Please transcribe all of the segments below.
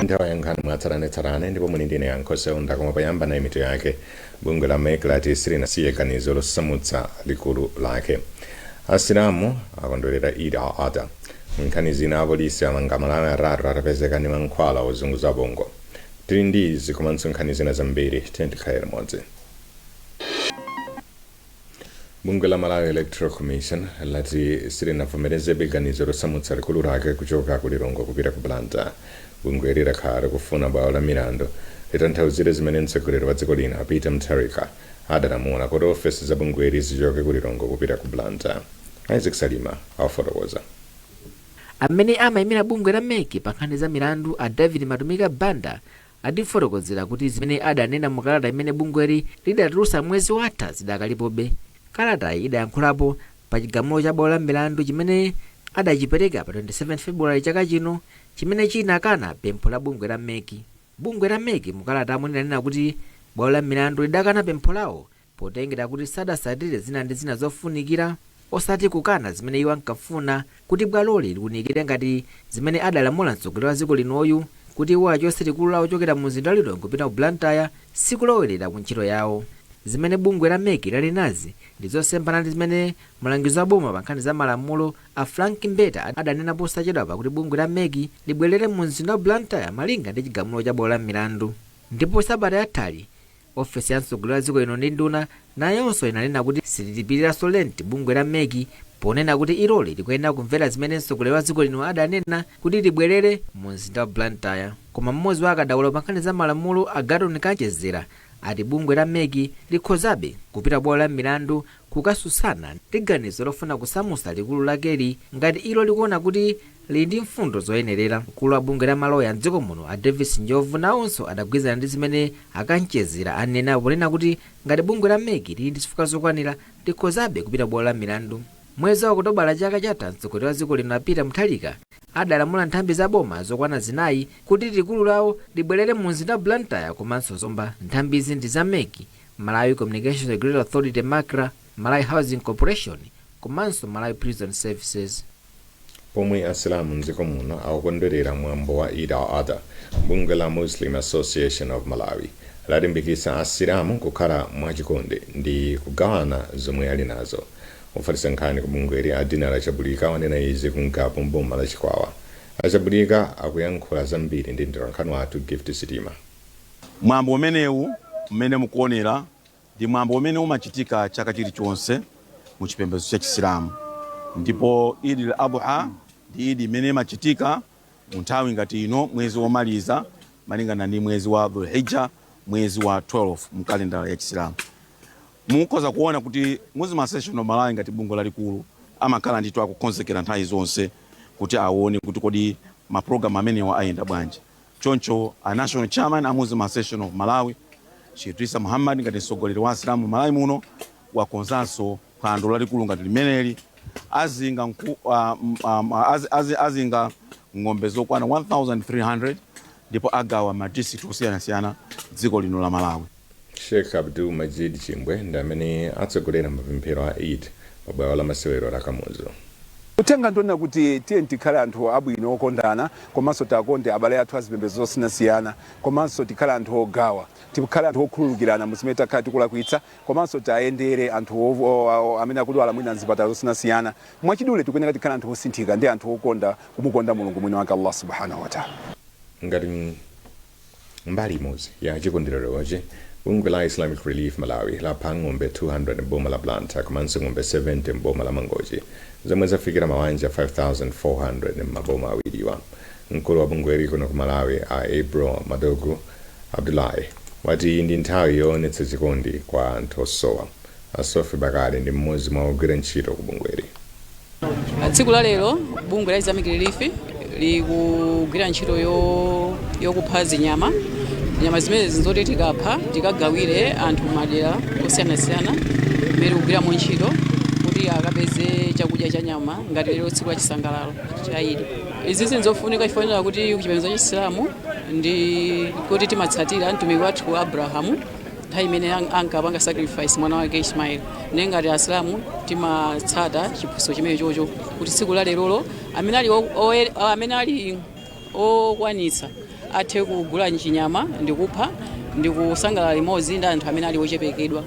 Ndawa ya Nkhani mwatsaranetsarane ndipo muli ndine yankhosa unda koma payamba na imito yake bungwe la MEC lati silinasiye ganizo losamutsa likulu lake. Asilamu akondwerera Eid al-Adha. Nkhani zina apolisi amanga Malawi atatu atapezeka ndi mankhwala ozunguza bongo. Tili ndi izi komanso nkhani zina zambiri tikhala limodzi. Bungwe la Malawi Electoral Commission lati silinavomerezebe ganizo losamutsa likulu lake kuchoka kulilongo kupita ku Blantyre. Bungwe lirakhala kufuna bwalo la milandu litanthauzire zimene mtsogoleri wa dziko lino Peter Mutharika adalamula kuti ofesi za bungweli zichoke kulilongo kupita ku Blantyre. Isaac Salima afotokoza. Amene amayimira bungwe la MEC pa nkhani za milandu a David Matumika Banda atifotokozera kuti zimene adanena mu kalata imene bungweli lidatulutsa mwezi watha zidakalipobe. Kalatayi idayankhulapo pa chigamulo cha bwalo la milandu chimene adachipereka pa 27 February chaka chino, chimene chinakana pempho la bungwe la MEC. Bungwe la MEC mukalata lidanena kuti bwalo la milandu lidakana pempho lawo potengera kuti sadasatire zina ndi zina zofunikira, osati kukana zimene iwo ankafuna kuti bwaloli liunikire ngati zimene adalamula mtsogoleri wa dziko linoyu kuti iwo achotse likulu lawo chokera mu mzinda wa Lilongwe kupita ku Blantyre sikulowerera ku ntchito yawo. Zimene bungwe la MEC lali nazi ndi zosempana ndi zimene mlangizi wa boma pa nkhani za malamulo a Frank Mbeta adanena posachedwa pakuti bungwe la MEC libwerere mu mzinda wa Blantyre malinga ndi chigamulo cha bwalo la milandu. Ndipo sabata yathali ofesi ya mtsogoleri wa dziko lino ndi nduna nayonso inanena kuti sililipiriranso lenti bungwe la MEC ponena kuti iloli likuyenera kumvera zimene mtsogoleri wa dziko lino adanena kuti libwerere mu mzinda wa Blantyre. Koma mmodzi wa akadaulo pa nkhani za malamulo Agaton Kanchezera ati bungwe la MEC likhozabe kupita bwalo la milandu kukasusana ndi ganizo lofuna kusamutsa likulu lakeli ngati ilo likuona kuti lili ndi mfundo zoyenerera. Mkulu wa bungwe la maloya mdziko muno a Davis Njovu nawonso adagwirizana ndi zimene Akanchezera anena ponena kuti ngati bungwe la MEC lili ndi zifukwa zokwanira likhozabe kupita bwalo la milandu. Mwezi wa Okutobala chaka chatha mtsogoleri wa dziko lino Peter Mutharika adalamula nthambi za boma zokwana zinayi kuti likulu lawo libwerere mu mzinda wa Blantyre komanso zomba. Nthambi izi ndi za MEC, Malawi Communications Regulatory Authority MACRA, Malawi Housing Corporation komanso Malawi Prison Services. Pomwe asilamu mdziko muno akukondwerera mwambo wa Eid al-Adha, bungwe la Muslim Association of Malawi lalimbikitsa asilamu kukhala mwachikondi ndi kugawana zomwe ali nazo. Ofalitsa nkhani ku bungweli Adina Achabulika wanena izi kunkapo mboma la Chikwawa. Achabulika akuyankhula zambiri ndi mtolankhani wathu Gift Sitima. Mwambo umenewu mmene mukuonera ndi mwambo umene umachitika chaka chilichonse mu chipembedzo cha Chisilamu. Ndipo Eid al-Adha ndi Eid imene imachitika mu nthawi ngati ino mwezi womaliza malingana ndi mwezi wa Dhul-Hijjah, mwezi wa 12 mu kalendala ya Chisilamu. Mukhoza kuona kuti Muslim Association of Malawi ngati bungwe lalikulu amakhala ndithu akukonzekera nthawi zonse kuti aone kuti kodi maprogramu amenewa ayenda bwanji. Choncho a National Chairman a Muslim Association of Malawi Idrisa Muhammad ngati mtsogoleri wa Asilamu Malawi muno wakonzanso phwando lalikulu ngati limeneli azinga ng'ombe zokwana 1300 ndipo agawa madistrict osiyanasiyana dziko lino la Malawi. Sheikh Abdul Majid Chimbwe ndi amene atsogolera mapemphero a Eid pa bwalo la masewero la Kamuzu. Kutenga ndona kuti tiye tikhale anthu abwino okondana komanso takonde abale athu azipembedzo zosiyanasiyana komanso tikhala anthu ogawa tikhala anthu okhululukirana muzimene takhala tikulakwitsa komanso tayendere anthu amene akudwala mwina mzipatala zosiyanasiyana mwachidule tikuyenera tikhala anthu osinthika ndi anthu okonda kumukonda Mulungu mwini wake Allah subhanahu wa ta'ala. Ngati mbali imodzi ya chikondwererochi bungwe la Islamic Relief Malawi lapha ng'ombe 200 mboma la Blantyre komanso ng'ombe 70 mboma la Mangochi zomwe zafikira mawanja 5400 m'maboma awiriwa. Mkulu wa bungweli kuno ku Malawi a Ebro Madogu Abdullahi wati ndi nthawi yoonetsa chikondi kwa anthu osowa. Asofi Bakari ndi mmodzi mwa ogwira ntchito ku bungweli. Tsiku la lero bungwe la Islamic Relief likugwira ntchito yokupha zinyama zimene zinzoti tikapha tikagawire anthu madera osiyanasiyana mmene kugwira mu ntchito kuti akapeze chakudya cha nyama ngati lero tsiku la chisangalalo cha Eid. Izi zinzofunika chifukwa kuti kuchipembedzo cha Islamu ndi kuti timatsatira mtumiki wathu Abrahamu nthawi imene ankapanga sacrifice mwana wake Ismail. Ngati Asilamu timatsata chiphunzitso chimene chocho kuti tsiku la lerolo amene ali okwanitsa athe kugula nchinyama ndikupha ndikusangalala limodzi ndi anthu amene ali ochepekedwa.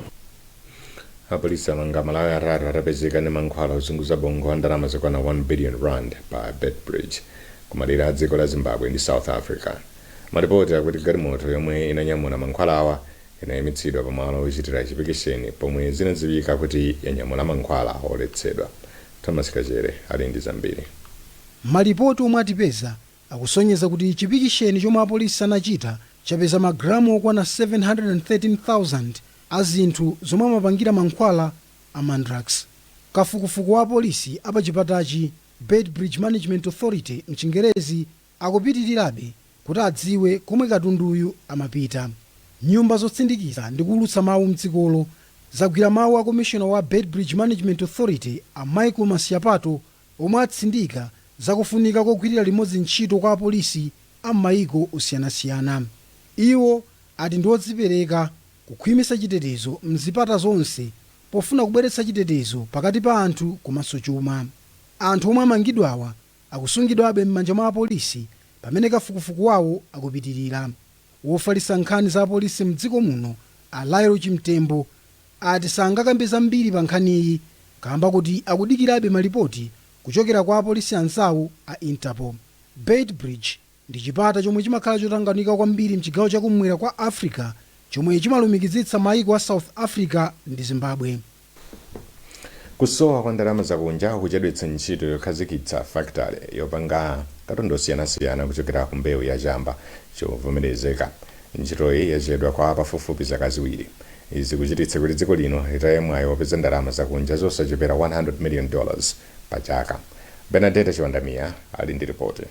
Apolisi amanga Malawi atatu atapezeka ndi mankhwala ozunguza bongo a ndalama zokwana 1 billion rand pa Bedbridge kumadera a dziko la Zimbabwe ndi South Africa. Maripoti akuti galimoto yomwe inanyamula mankhwala awa inayimitsidwa pamalo ochitira chipikisheni pomwe zinadziwika kuti yanyamula mankhwala oletsedwa. Thomas Kajere ali ndi zambiri. Malipoti omwe atipeza akusonyeza kuti chipikisheni chomwe apolisi anachita chapeza magalamu okwana 713,000 a zinthu zomwe amapangira mankhwala a mandrax. Kafukufuku wa apolisi apachipatachi Bedbridge Management Authority mchingerezi akupitirirabe kuti adziwe komwe katunduyu amapita. Nyumba zotsindikiza ndi kuulutsa mawu mdzikolo zagwira mawu a commissioner wa Bedbridge Management Authority a Michael Masiapato omwe atsindika zakufunika kogwirira limodzi ntchito kwa apolisi a m'mayiko osiyanasiyana. Iwo ati ndi odzipereka kukhwimitsa chitetezo mzipata zonse pofuna kubweretsa chitetezo pakati pa anthu komanso chuma. Anthu omwe amangidwawa akusungidwabe m'manja mwa apolisi pamene kafukufuku wawo akupitirira. Wofalitsa nkhani za apolisi mdziko muno Alairo Chimtembo ati sangakambe zambiri pa nkhaniyi kamba kuti akudikirabe malipoti kuchokera kwa apolisi anzawo a Interpol. Bedbridge ndi chipata chomwe chimakhala chotanganika kwambiri mchigawo chakumwera kwa Africa chomwe chimalumikizitsa mayiko a South Africa ndi Zimbabwe. Kusowa kwa ndalama zakunja kuchedwetsa ntchito yokhazikitsa factory yopanga katundu osiyanasiyana kuchokera ku mbewu ya chamba chovomerezeka. Ntchitoyi yachedwa kwa pafupifupi zaka ziwiri. Izi kuchititsa kuti dziko lino litaye mwayi wopeza ndalama zakunja zosachepera $100 million pa chaka. Benedetta Chiwandamia ali ndi ripoti.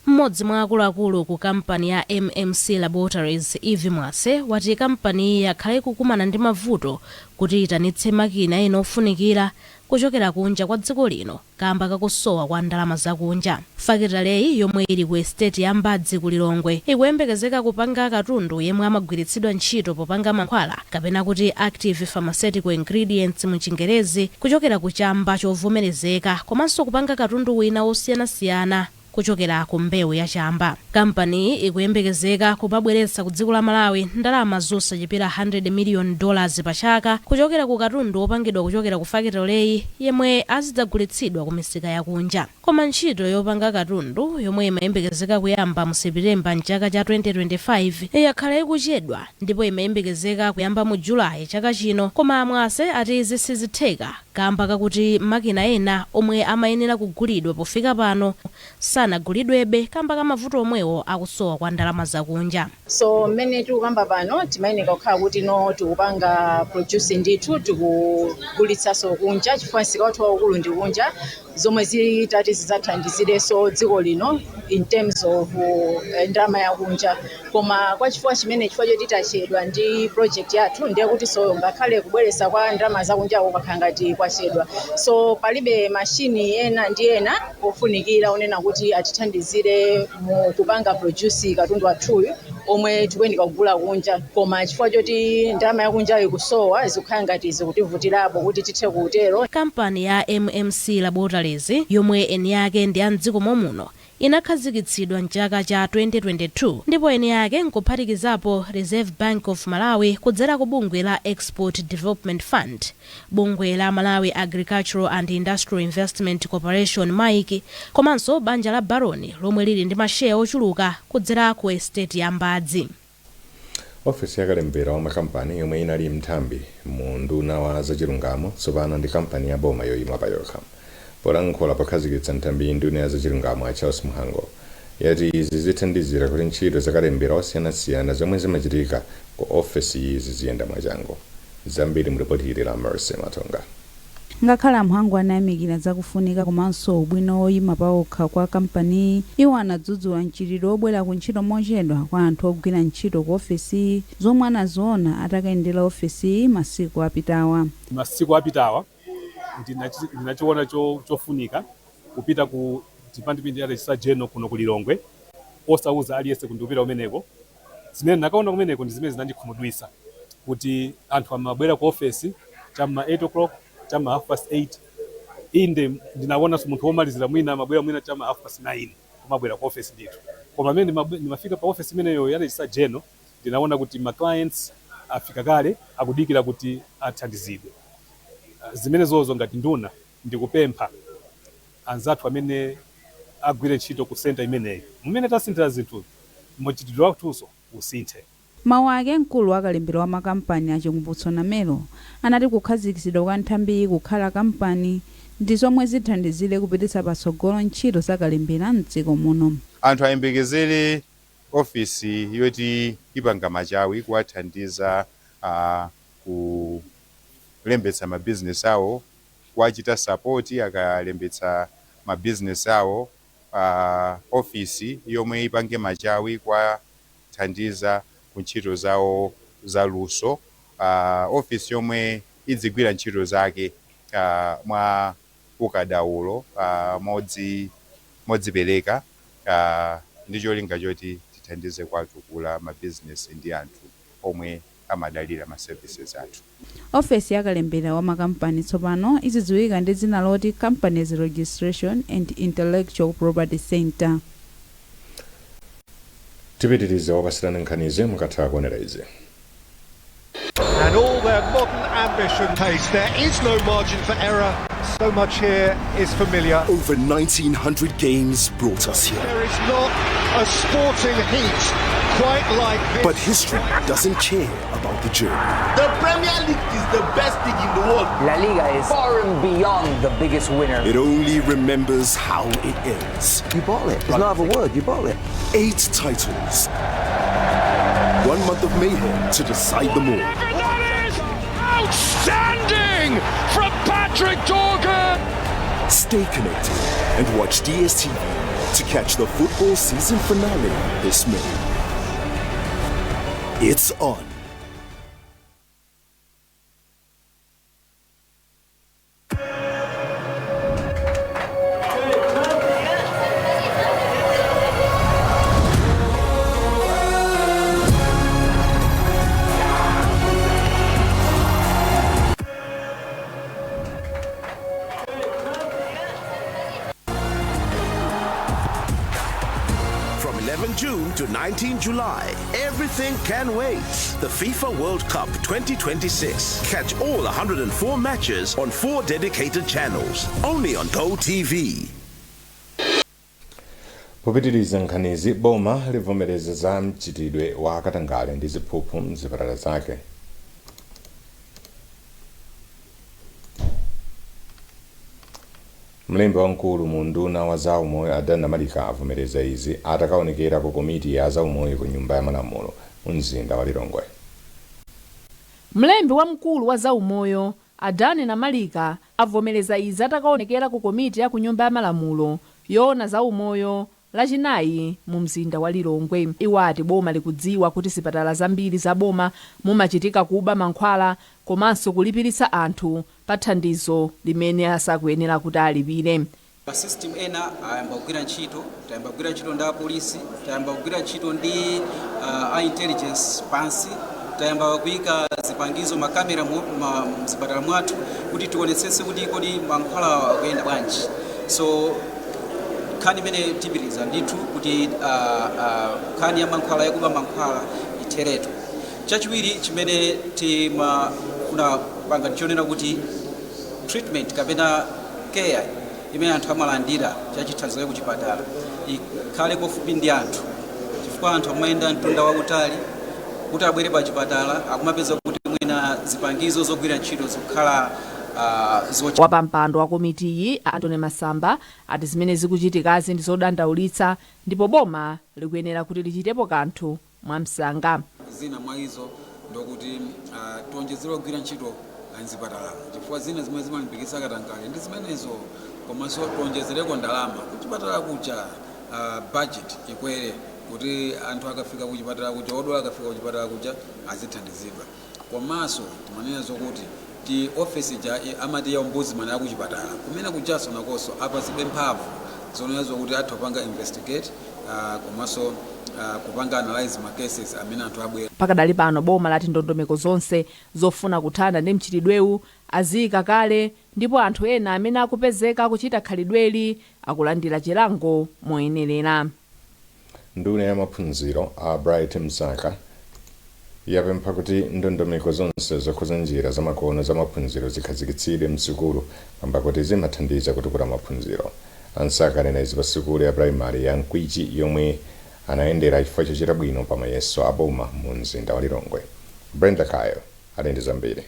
Mmodzi mwa akuluakulu ku kampani ya MMC Laboratories Eve Mwase wati kampani yakhale kukumana ndi mavuto kuti itanitse makina ena ofunikira kuchokera kunja kwa dziko lino kamba kakusowa kwa ndalama zakunja. Fakitaleyi yomwe ili ku estate ya Mbadzi ku Lilongwe ikuyembekezeka kupanga katundu yemwe amagwiritsidwa ntchito popanga mankhwala kapena kuti active pharmaceutical ingredients mu Chingerezi kuchokera ku chamba chovomerezeka komanso kupanga katundu wina osiyanasiyana kuchokera ku mbewu ya chamba. Kampani ikuyembekezeka kumabweretsa ku dziko la Malawi ndalama zosachepera $100 million pa chaka kuchokera ku katundu opangidwa kuchokera ku fakitaleyi yemwe azidzagulitsidwa ku misika yakunja. Koma ntchito yopanga katundu yomwe imayembekezeka kuyamba mu Septemba mchaka cha 2025 yakhala ikuchedwa ndipo imayembekezeka kuyamba mu Julayi chaka chino, koma Mwase ati izi sizitheka kamba kakuti makina ena omwe amayenera kugulidwa pofika pano sanagulidwebe kamba kamavuto omwewo akusowa kwa ndalama zakunja. So mmene tikukamba pano timayeneka kukhala kuti no tikupanga produce ndithu tikugulitsanso kunja chifukwa nsika wathu waukulu ndi kunja zomwe zitati zidzathandizireso dziko lino in terms of ndalama yakunja. Koma kwa chifukwa chimene chifukwa choti tachedwa ndi project yathu ndiye kuti so ngakhale kubweretsa kwa ndalama zakunja ukakhala ngati kwachedwa. So palibe mashini ena ndi ena ofunikira onena kuti atithandizire mu kupanga produce katundu wathuyu omwe tikuyeneka kugula kunja. Koma chifukwa choti ndalama yakunja ikusowa zikukhala ngati zikutivutirapo kuti tithe kutero. Kampani ya MMC Laboratories yomwe eni yake ndi a mdziko muno inakhazikitsidwa mchaka cha 2022 ndipo eni yake nkuphatikizapo Reserve Bank of Malawi kudzera ku bungwe la Export Development Fund, bungwe la Malawi Agricultural and Industrial Investment Corporation MAIC, komanso banja la Baroni lomwe lili ndi masheya ochuluka kudzera ku estate ya Mbadzi. Ofisi yakalembera wa makampani yomwe inali mthambi mu nduna wa zachilungamo tsopano ndi kampani ya boma yoyima pa yokha. Polankhula pokhazikitsa nthambi nduna ya zachilungamo a Charles Muhango yati izi zithandizira kuti ntchito zakalembera osiyanasiyana zomwe zimachitika ku ofisi izi ziyenda mwachangu. Zambiri mripoti la Mercy Matonga. Ngakhala Muhango anayamikira zakufunika komanso ubwino oyima paokha kwa kampani, iwo anadzudzula mchitidwe obwera ku ntchito mochedwa kwa anthu ogwira ntchito ku ofisi zomwe anaziona atakayendera ofisi masiku apitawa. Masiku apitawa ndinachiona chofunika kupita ku department ya Registrar General kuno ku Lilongwe osauza aliyese kundipita kumeneko. Zimene ndakaona kumeneko ndi zimene zinandikhumudwitsa kuti anthu amabwera ku office chamma 8 o'clock chamma 8:30. Inde ndinaona munthu womalizira mwina amabwera mwina chamma 9:30. kumabwera ku office ndithu. Koma amene ndimafika pa office imeneyo ya registrar general ndinaona kuti ma clients afika kale akudikira kuti athandizidwe. Zimene zozo ngati nduna ndikupempha anzathu amene agwire ntchito ku center imeneyi. Mumene tasinthira zinthu mochitidwe wakuthunso usinthe. mawu ake mkulu wakalembera wa makampani achikumbutso namelo anati kukhazikitsidwa kwa nthambi kukhala kampani ndi zomwe zithandizire kupititsa patsogolo ntchito zakalembera mdziko muno. Anthu ayembekezere ofisi yoti ipanga machawi kuwathandiza kulembetsa mabizinesi awo, kuwachita support akalembetsa mabizinesi awo, ofisi yomwe ipange machawi kuwathandiza kuntchito zawo za luso, ofisi yomwe idzigwira ntchito zake mwa ukadaulo modzipereka ndi cholinga choti tithandize kwatukula mabizinesi ndi anthu omwe amadalira ma services athu. Ofesi yakalembera wa makampani tsopano izidziwika ndi dzina loti Companies Registration and Intellectual Property Center. Tipitirize wapasirana nkhanizi mukatha kuonera izi. And all their modern ambition pace, there is no margin for error. So much here is familiar. Over 1900 games brought us here. There is not a sporting heat quite like this. But history doesn't care about the journey. The Premier League is the best league in the world. La Liga is far and beyond the biggest winner. It only remembers how it ends. You bought it. There's no other word. You bought it. 8 titles. 1 month of mayhem to decide them all. That is outstanding from Patrick Dorgan. Stay connected and watch DSTV to catch the football season finale this May. It's on. From 11 June to 19 July, everything can wait. The FIFA World Cup 2026. Catch all 104 matches on 4 dedicated channels, only on Go TV. Popitiriza nkhanizi, boma livomereza za mchitidwe wa katangale ndi ziphuphu mzipatala zake. Mlembi wamkulu mu nduna wa zaumoyo Adana Malika avomereza izi atakaonekera ku komiti ya zaumoyo ku nyumba ya malamulo mu mzinda wa Lilongwe. Mlembi wamkulu wa zaumoyo Adana Malika avomereza izi atakaonekera ku komiti ya ku nyumba ya malamulo yoona zaumoyo lachinayi mu mzinda wa Lilongwe. Iwati boma likudziwa kuti zipatala zambiri za boma mumachitika kuba mankhwala komanso kulipiritsa anthu pa thandizo limene asakuyenera kuti alipire. System ena ayamba kugwira ntchito, tayamba kugwira ntchito ndi apolisi, tayamba kugwira ntchito ndi intelligence pansi, tayamba kuyika zipangizo makamera mzipatala mwathu kuti tionetsetse kuti kodi mankhwala kuyenda bwanji. So nkhani imene tipitiriza ndithu kuti nkhani ya mankhwala yakuba mankhwala itheretu. Chachiwiri chimene timafuna panga ndichonena kuti treatment kapena care imene anthu amalandira chachithandizo ku chipatala ikhale kofupi ndi anthu, chifukwa anthu amayenda mtunda wautali kuti abwere pa chipatala akumapeza kuti mwina zipangizo zogwira ntchito zikukhala Wapampando wa komiti iyi Antony Masamba ati zimene zikuchitikazi ndi zodandaulitsa ndipo boma likuyenera kuti lichitepo kanthu mwamsanga. Zina mwa izo ndokuti tionjezere kugwira ntchito mzipatala, chifukwa zina zimene zimalimbikitsa katangale ndi zimenezo, komanso tionjezereko ndalama kuchipatala kucha, budget ikwere kuti anthu akafika kuchipatala kucha, odwala akafika kuchipatala kucha azithandizidwa. Komanso timanena zokuti ti office amati ya ombudsman ya kuchipatala kumene kuchaso nakoso apa zibe mphamvu zonezo kuti athu panga investigate komanso kupanga analyze ma cases amene anthu abwera. Pakadali pano boma lati ndondomeko zonse zofuna kuthana ndi mchitidwewu aziyika kale, ndipo anthu ena amene akupezeka kuchita khalidweli akulandira chilango moyenerera. Nduna ya maphunziro a Bright Msaka yapempha kuti ndondomeko zonse zokhuza njira zamakono za maphunziro zikhazikitsidwe msukulu kamba kuti zimathandiza kutukula maphunziro. Ansaka anena izi pa sukulu ya primary ya Nkwichi yomwe anayendera chifukwa chochita bwino pa mayeso a boma mu mzinda wa Lilongwe. Brenda Kayo ali ndi zambiri.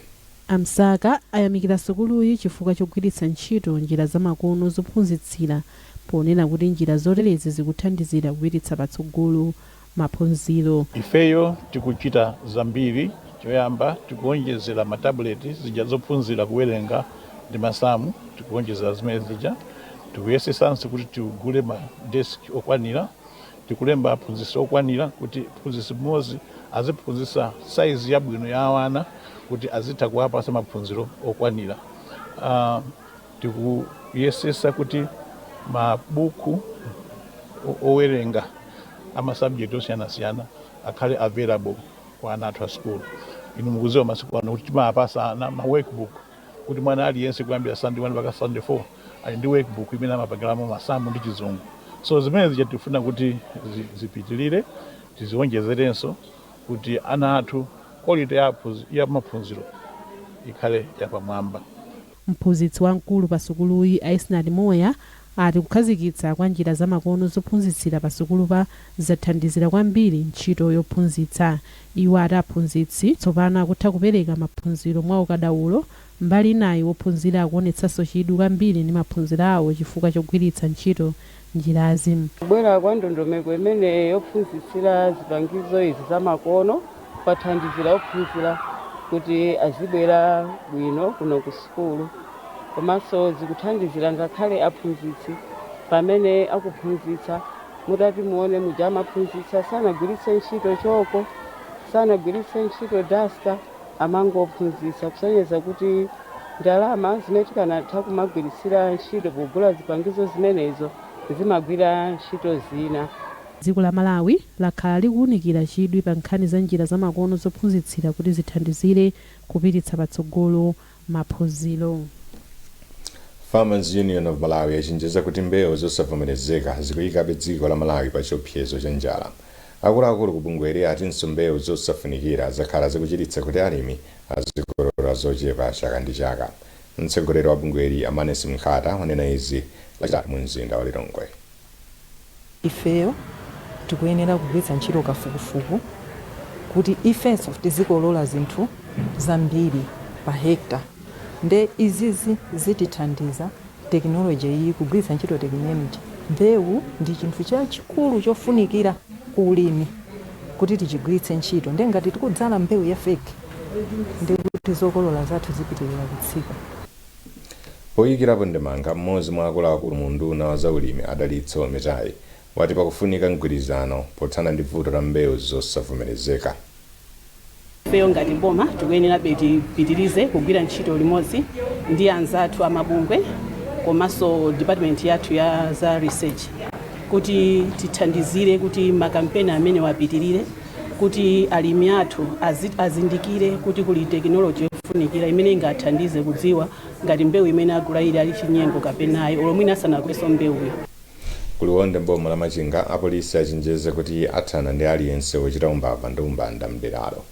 Amsaka ayamikira sukuluyi chifukwa chogwiritsa ntchito njira zamakono zophunzitsira ponena kuti njira zoterezi zikuthandizira kupititsa patsogolo maphunziro. Ifeyo tikuchita zambiri, choyamba tikuonjezera matabuleti zija zophunzira kuwerenga ndi masamu, tikuonjezera zimene zija, tikuyesesanso kuti tigule ma desk okwanira, tikulemba aphunzitsi okwanira kuti mphunzitsi mmodzi aziphunzitsa saizi yabwino ya ana kuti azitha kuwapasa maphunziro okwanira. Tikuyesesa kuti mabuku owerenga amasubject osiyana-siyana akhale available kwa ana athu a school. Inu mukuziwa masiku ano kuti timapasa ana ma workbook kuti mwana aliyense kuyambira Sunday 1 mpaka Sunday 4 ali ndi workbook imene amapangiramo masamu ndi chizungu. So zimene zija tifuna kuti zipitilire, tiziwonjezerenso kuti ana athu quality ya maphunziro ikhale yapamwamba. Mphunzitsi wamkulu pa sukuluyi Aisnad Moya ati kukhazikitsa kwa njira zamakono zophunzitsira pa sukulu pa zathandizira kwambiri ntchito yophunzitsa. Iwo ati aphunzitsi tsopano akutha kupereka maphunziro mwa ukadaulo, mbali nayi wophunzira akuonetsanso chidwi kwambiri ndi maphunziro awo chifukwa chogwiritsa ntchito njirazi. Kubwera kwa ndondomeko imene yophunzitsira zipangizo izi zamakono kwathandizira ophunzira kuti azibwera bwino kuno ku sukulu, komanso zikuthandizira ngakhale aphunzitsi pamene akuphunzitsa mutati muone muja amaphunzitsa sanagwiritse ntchito choko, sanagwiritse ntchito dasta, amangophunzitsa kusonyeza kuti ndalama zimene tikanatha kumagwiritsira ntchito pogula zipangizo zimenezo zimagwira ntchito zina. Dziko la Malawi lakhala likuwunikira chidwi pa nkhani za njira zamakono zophunzitsira kuti zithandizire kupititsa patsogolo maphunziro. Farmers Union of Malawi yachenjeza kuti mbewu zosavomerezeka zikuyikabe dziko la Malawi pa chiopsezo cha njala. Akuluakulu ku bungweli atinso mbewu zosafunikira zakhala zikuchititsa kuti alimi azikolola zochepa chaka ndi chaka. Mtsogoleri wa bungweli Amanes Mkhata wanena izi lachitatu mu mzinda wa Lilongwe. Ifeyo tikuyenera kugwiritsa ntchito kafukufuku kuti ifenso tizikolola zinthu zambiri pa hekta. Nde izizi zitithandiza tekinoloji iyi kugwiritsa ntchito tekinoloji. Mbewu ndi chinthu chachikulu chofunikira ku ulimi kuti tichigwiritse ntchito. Nde ngati tikudzala mbewu ya fake ndi kuti zokolola zathu zipitirira kutsika. Poyikirapo ndemanga mmodzi mwa akuluakulu mu nduna wa zaulimi Adalitso Metayi wati pakufunika mgwirizano pothana ndi vuto la mbewu zosavomerezeka. Ifeyo ngati boma tikuyenera tipitirize kugwira ntchito limodzi ndi anzathu amabungwe komanso department yathu ya za research kuti tithandizire kuti makampeni amene wapitirire kuti alimi athu azindikire kuti kuli tekinoloji yofunikira imene ingathandize kudziwa ngati mbewu imene agula ili ali chinyengo kapenayi olomwina asanaguleso mbewuyo. Kuliwonde mboma la Machinga apolisi achenjeza kuti athana ndi aliyense wochita umbava ndi umbanda mderalo.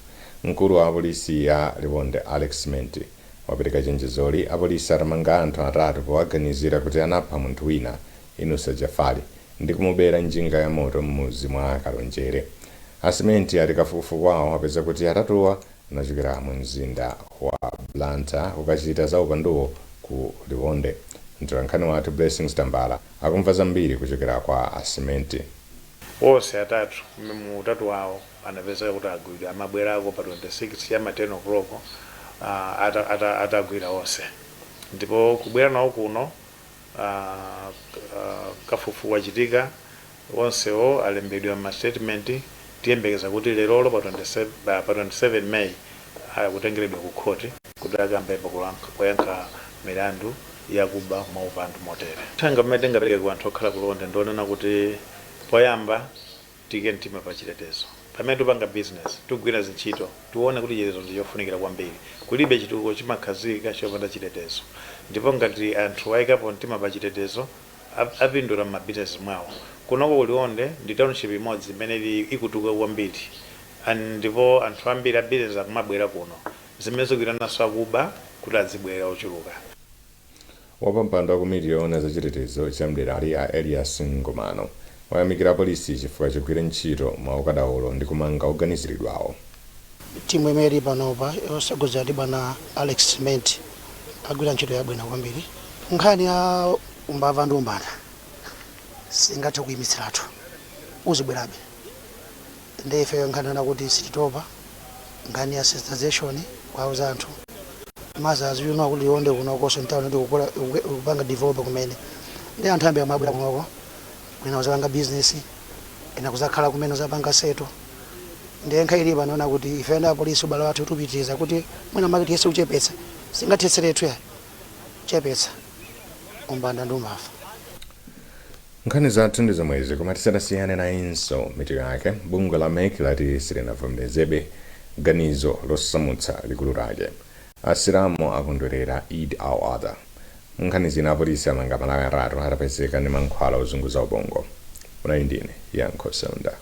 Mkulu wa apolisi ya Liwonde Alex Menti wapereka chenjezoli apolisi atamanga anthu atatu powaganizira kuti anapha munthu wina Inusa Jafali ndi kumubera njinga ya moto m'muzi mwa Kalonjere. Asimenti ati kafukufuku wawo apeza kuti atatuwa anachokera mu mzinda wa Blantyre ukachita za upanduwo ku Liwonde. Nkhani wathu Blessings Tambala akumva zambiri kuchokera kwa Asimenti. Wose atatu mutatu wawo anapeza kuti agwira amabwerako pa 26 ya 10 o'clock atagwira wose. Ndipo kubwera nawo kuno kafukufuku wachitika wonsewo alembedwa ma statement tiyembekeza kuti lero pa 27 May akutengeredwa ku khoti kuti akambe kuyankha milandu yakuba maupandu motere. Thanga mmene tingapereke ku anthu okhala kulonde ndionena kuti poyamba tiyike mtima pa chitetezo. Pamene tupanga business tugwira zintchito tione kuti chitetezo ndichofunikira kwambiri, kulibe chitukuko chimakhazika chopanda chitetezo. Ndipo ngati anthu ayikapo mtima pa chitetezo apindula m'mabizinesi mwawo. Kunoko kulionde ndi township imodzi imene ikutukuka kwambiri, ndipo anthu ambiri a business akumabwera kuno, zimene zikuitananso akuba kuti azibwera ochuluka. Wapampando wa komiti yoona za chitetezo chamdera ali a Elias Ngomano wayamikira polisi chifukwa chogwira ntchito mwaukadaulo ndi kumanga oganiziridwawo. Timu imene panopa yosogozera ndi bwana Alex Cement agwira ntchito yabwino kwambiri. Nkhani ya umbava ndi umbana singathe kuyimitsiratu uzibwerabe, ndi ife nkhani na kuti sititopa nkhani ya sensitization kwa anthu mazazi yuno kuti onde kuno koso ntawuno ndi kupanga develop kumene ndi anthu ambe amabwera kunoko kwina uzapanga business ina kuzakhala kumene uzapanga seto. Ndi nkhani panoona kuti ife na polisi ubale wathu tupitiza kuti mwina market yese uchepetsa singathetseretu ya chepetsa umbanda ndi umbava. Nkhani zathu ndi zomwezi koma tisadasiyane nayinso mitu yake. Bungwe la MEC lati silinavomerezebe ganizo losamutsa likulu lake. Asilamu akondwerera Eid al-Adha. Nkhani zina apolisi amanga Malawi atatu atapezeka ndi mankhwala ozunguza ubongo. Unali ndine Yankho Sonda.